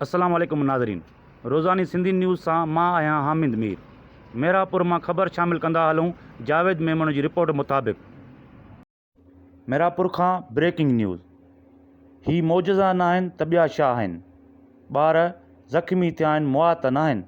अस्सलाम वालेकुम नाज़रीन। रोज़ानी सिंधी न्यूज़ सां मां आहियां हामिद मीर। मेरापुर मां ख़बर शामिल कंदा हलूं जावेद मेमन जी रिपोर्ट मुताबिक़। मेरापुर खां ब्रेकिंग न्यूज़। ही मौजज़ा न आहिनि त ॿिया छा आहिनि। ॿार ज़ख़्मी थिया आहिनि, मुआत न आहिनि।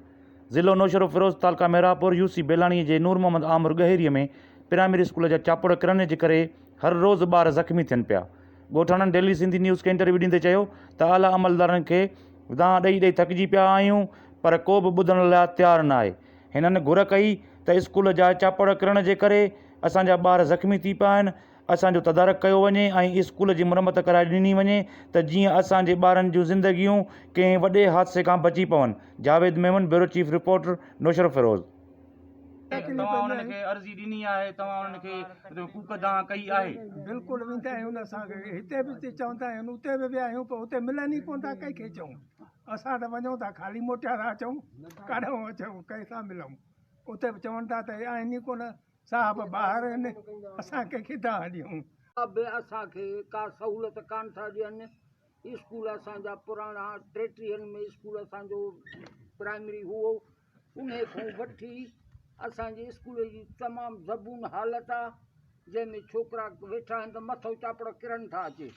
ज़िलो नौशरो फिरोज़ तालका मेरापुर यूसी बेलाणीअ जे नूर मोहम्मद आमिर गहेरीअ में प्राइमरी स्कूल जा चापड़ किरण जे करे हर रोज़ ॿार ज़ख़्मी थियनि पिया। ॻोठाणनि डेली सिंधी न्यूज़ खे इंटरव्यू ॾींदे चयो त आला अमलदारनि खे दांह ॾेई ॾेई थकिजी पिया आहियूं, पर को बि ॿुधण लाइ तयारु न आहे। हिननि घुर कई त स्कूल जा चापड़ किरण जे करे असांजा ॿार ज़ख़्मी थी पिया आहिनि। असांजो तदारक कयो वञे ऐं स्कूल जी मुरमत कराए ॾिनी वञे त जीअं असांजे ॿारनि जूं ज़िंदगियूं कंहिं वॾे हादसे खां बची पवनि। Javed Memon, bureau chief reporter, Naushahro Feroze. तव्हां उन्हनि खे अर्ज़ी ॾिनी आहे, तव्हां उन्हनि खे कूक दांह कई आहे? बिल्कुलु वेंदा आहियूं असांखे हिते बि चवंदा आहियूं, उते बि विया आहियूं, पर उते मिलनि ई कोन था। कंहिंखे चऊं? असां त वञूं था खाली मोटिया था अचूं, काॾूं अचूं, कंहिंसां मिलूं? उते बि चवनि था त आहिनि ई कोन, साहब ॿाहिरि आहिनि, असां कंहिंखे था ॾियूं? असांखे का सहूलियत कान था ॾियनि। स्कूल असांजा पुराणा 33 में स्कूल असांजो प्राइमरी हुओ, उन खां वठी असांजे स्कूल जी तमामु ज़बून हालत आहे, जंहिंमें छोकिरा वेठा आहिनि त मथो चापड़ किरण था अचे।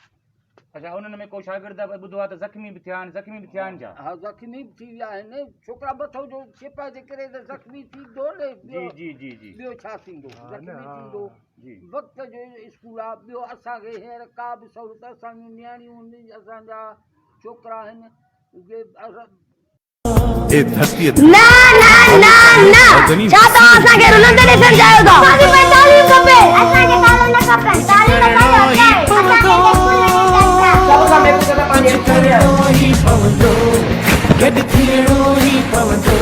अच्छा, उन्हनि में को शागिर्द ॿुधो आहे त ज़ख़्मी बि थिया आहिनि छा? हा, ज़ख़्मी बि थी विया आहिनि। छोकिरा मथो जो छिप जे करे त ज़ख़्मी थींदो न। ॿियो छा थींदो? ज़ख़्मी थींदो। वक़्त जो स्कूल आहे। ॿियो असांखे हींअर का बि सहूलियत, असांजूं नियाणियूं, असांजा छोकिरा आहिनि। ए धरती ना ना ना ना छा तव्हां असांखे रुलंदे ॾिसण चाहियो था? असांखे तालीम खपे, असांखे तालीम न खपे, तालीम खपे असांखे स्कूल में कुछ करणो ही पवंदो, गॾु थियणो ही पवंदो,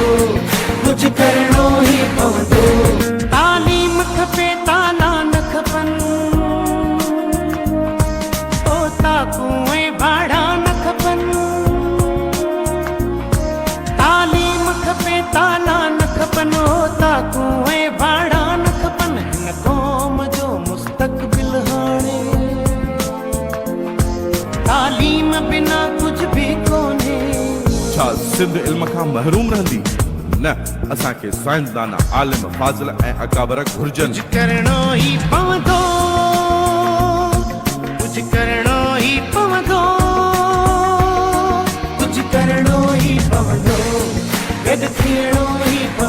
कुछ करणो ही पवंदो। तालीम खपे, ताला न खपनि, ओ ताकू ऐं भाड़ा न खपनि। तालीम खपे, ताला न खपनि, ओ ताकू ऐं भाड़ा न खपनि। हिन क़ौम जो मुस्तक़बिल हाणे तालीम बिना कुछ भी कोन्हे। छा सिंध इल्म खां महरूम रहंदी? न, असांखे साइंसदान, आलिम, फाज़िल ऐं अकाबर घुर्जनि। कुछ करणो ही पवंदो, कुछ करणो ही पवंदो, कुछ करणो ही पवंदो, गॾु थियणो ही पवंदो।